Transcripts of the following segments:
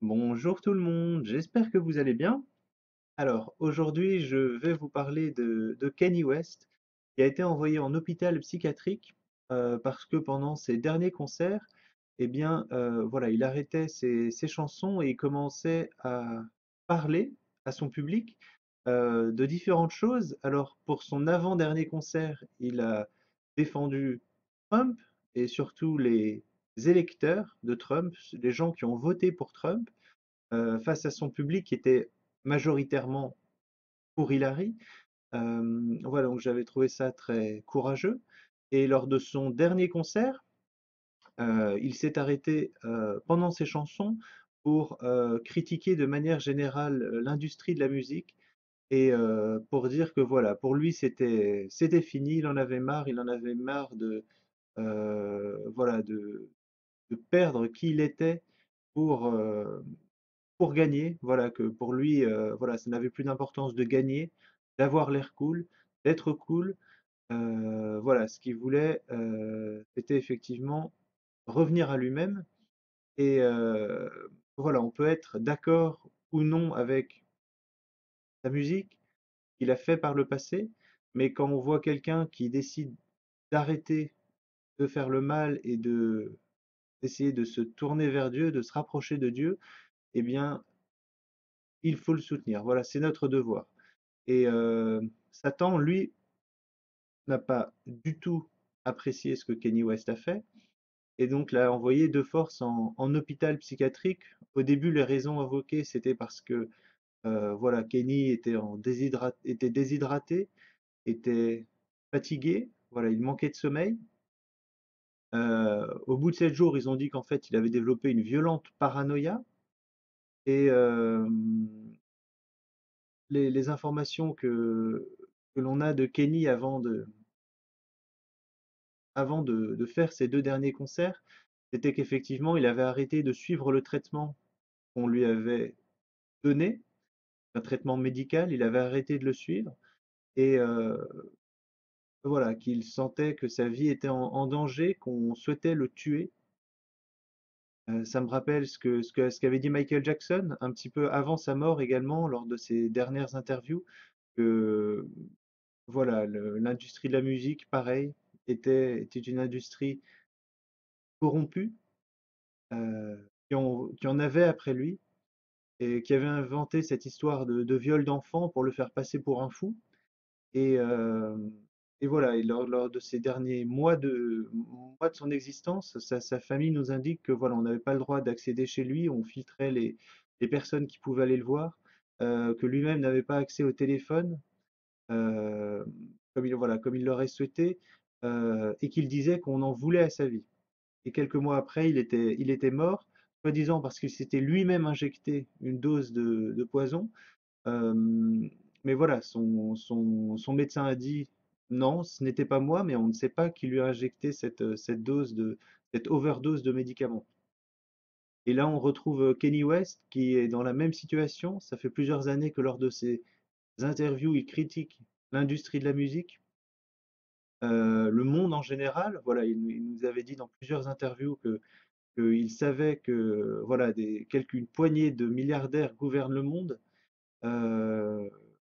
Bonjour tout le monde, j'espère que vous allez bien. Alors, aujourd'hui, je vais vous parler de Kanye West, qui a été envoyé en hôpital psychiatrique parce que pendant ses derniers concerts, voilà, il arrêtait ses chansons et il commençait à parler à son public de différentes choses. Alors, pour son avant-dernier concert, il a défendu Trump et surtout les électeurs de Trump, les gens qui ont voté pour Trump face à son public qui était majoritairement pour Hillary. Voilà, donc j'avais trouvé ça très courageux. Et lors de son dernier concert, il s'est arrêté pendant ses chansons pour critiquer de manière générale l'industrie de la musique et pour dire que voilà, pour lui c'était fini, il en avait marre voilà de perdre qui il était pour pour gagner, voilà, que pour lui, voilà, ça n'avait plus d'importance de gagner, d'avoir l'air cool, d'être cool. Voilà, ce qu'il voulait, c'était effectivement revenir à lui-même. Et voilà, on peut être d'accord ou non avec sa musique qu'il a fait par le passé, mais quand on voit quelqu'un qui décide d'arrêter de faire le mal et d'essayer de se tourner vers Dieu, de se rapprocher de Dieu, eh bien, il faut le soutenir. Voilà, c'est notre devoir. Et Satan, lui, n'a pas du tout apprécié ce que Kanye West a fait, et donc l'a envoyé de force en hôpital psychiatrique. Au début, les raisons invoquées, c'était parce que voilà, Kenny était déshydraté, était fatigué, voilà, il manquait de sommeil. Au bout de 7 jours, ils ont dit qu'en fait, il avait développé une violente paranoïa, et les informations que l'on a de Kenny avant de faire ses 2 derniers concerts, c'était qu'effectivement, il avait arrêté de suivre le traitement qu'on lui avait donné, un traitement médical, il avait arrêté de le suivre et voilà, qu'il sentait que sa vie était en danger, qu'on souhaitait le tuer. Ça me rappelle ce qu'avait dit Michael Jackson un petit peu avant sa mort également, lors de ses dernières interviews, que voilà, l'industrie de la musique, pareil, était une industrie corrompue, qui en avait après lui et qui avait inventé cette histoire de viol d'enfant pour le faire passer pour un fou. Et, euh, et voilà, et lors de ces derniers mois de son existence, sa famille nous indique que voilà, on n'avait pas le droit d'accéder chez lui, on filtrait les personnes qui pouvaient aller le voir, que lui-même n'avait pas accès au téléphone, euh, voilà, comme il l'aurait souhaité, et qu'il disait qu'on en voulait à sa vie. Et quelques mois après, il était mort, soi-disant parce qu'il s'était lui-même injecté une dose de poison. Mais voilà, son médecin a dit non, ce n'était pas moi, mais on ne sait pas qui lui a injecté cette overdose de médicaments. Et là, on retrouve Kenny West qui est dans la même situation. Ça fait plusieurs années que lors de ses interviews, il critique l'industrie de la musique, le monde en général. Voilà, il nous avait dit dans plusieurs interviews qu'il savait que voilà, une poignée de milliardaires gouvernent le monde,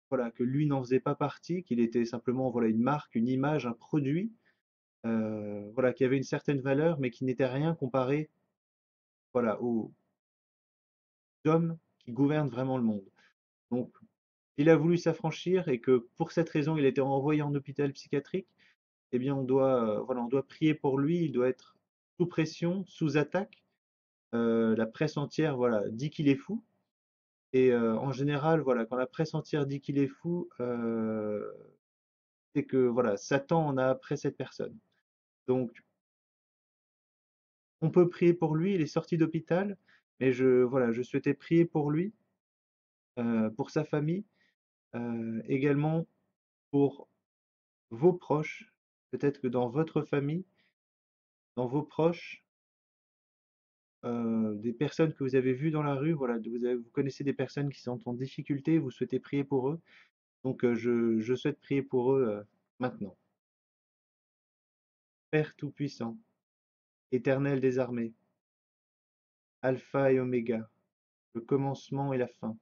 voilà, que lui n'en faisait pas partie, qu'il était simplement voilà, une marque, une image, un produit, voilà, qui avait une certaine valeur, mais qui n'était rien comparé voilà, aux hommes qui gouvernent vraiment le monde. Donc, il a voulu s'affranchir et que pour cette raison, il a été envoyé en hôpital psychiatrique. Eh bien, voilà, on doit prier pour lui, il doit être sous pression, sous attaque. La presse entière voilà, dit qu'il est fou. Et en général, voilà, quand la presse entière dit qu'il est fou, c'est que voilà, Satan en a après cette personne. Donc, on peut prier pour lui, il est sorti d'hôpital, mais voilà, je souhaitais prier pour lui, pour sa famille, également pour vos proches. Peut-être que dans votre famille, dans vos proches, des personnes que vous avez vues dans la rue, voilà, vous connaissez des personnes qui sont en difficulté, vous souhaitez prier pour eux. Donc, je souhaite prier pour eux maintenant. Père Tout-Puissant, Éternel des armées, Alpha et Oméga, le commencement et la fin,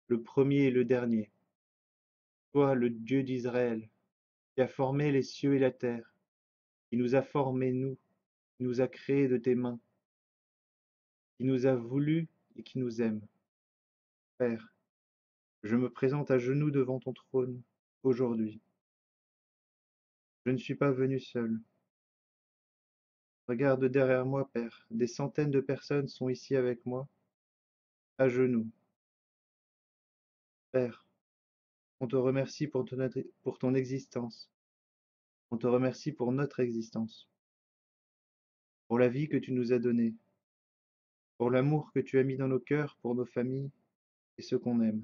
le premier et le dernier. Toi, le Dieu d'Israël, qui a formé les cieux et la terre, qui nous a formés, nous, qui nous a créés de tes mains, qui nous a voulu et qui nous aime. Père, je me présente à genoux devant ton trône aujourd'hui. Je ne suis pas venu seul. Regarde derrière moi, Père, des centaines de personnes sont ici avec moi, à genoux. Père, on te remercie pour ton existence. On te remercie pour notre existence, pour la vie que tu nous as donnée, pour l'amour que tu as mis dans nos cœurs pour nos familles et ceux qu'on aime.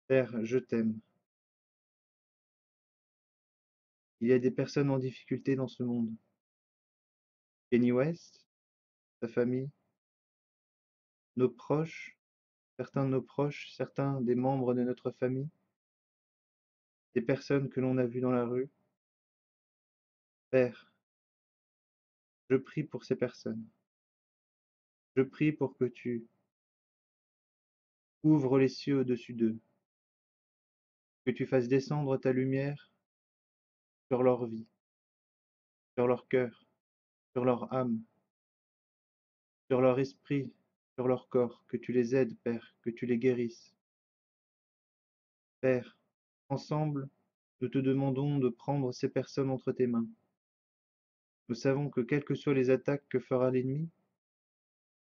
Père, je t'aime. Il y a des personnes en difficulté dans ce monde. Kenny West, sa famille, nos proches, certains de nos proches, certains des membres de notre famille, des personnes que l'on a vues dans la rue. Père, je prie pour ces personnes. Je prie pour que tu ouvres les cieux au-dessus d'eux, que tu fasses descendre ta lumière sur leur vie, sur leur cœur, sur leur âme, sur leur esprit, sur leur corps, que tu les aides, Père, que tu les guérisses. Père, ensemble, nous te demandons de prendre ces personnes entre tes mains. Nous savons que quelles que soient les attaques que fera l'ennemi,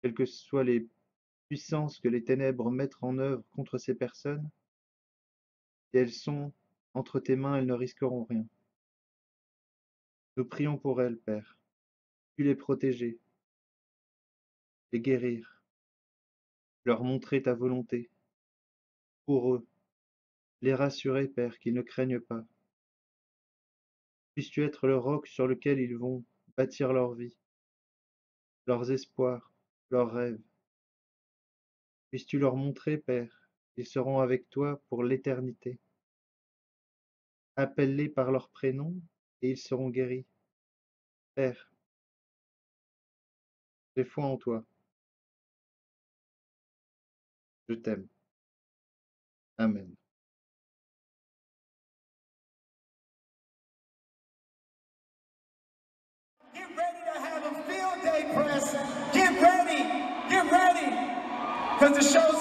quelles que soient les puissances que les ténèbres mettent en œuvre contre ces personnes, si elles sont entre tes mains, elles ne risqueront rien. Nous prions pour elles, Père. Tu les protéger, les guérir, leur montrer ta volonté. Pour eux, les rassurer, Père, qu'ils ne craignent pas. Puisses-tu être le roc sur lequel ils vont bâtir leur vie, leurs espoirs, leurs rêves. Puisses-tu leur montrer, Père, qu'ils seront avec toi pour l'éternité. Appelle-les par leur prénom et ils seront guéris. Père, j'ai foi en toi. Je t'aime. Amen. Get ready to have a field day, press. Get ready. Get ready. Because the show's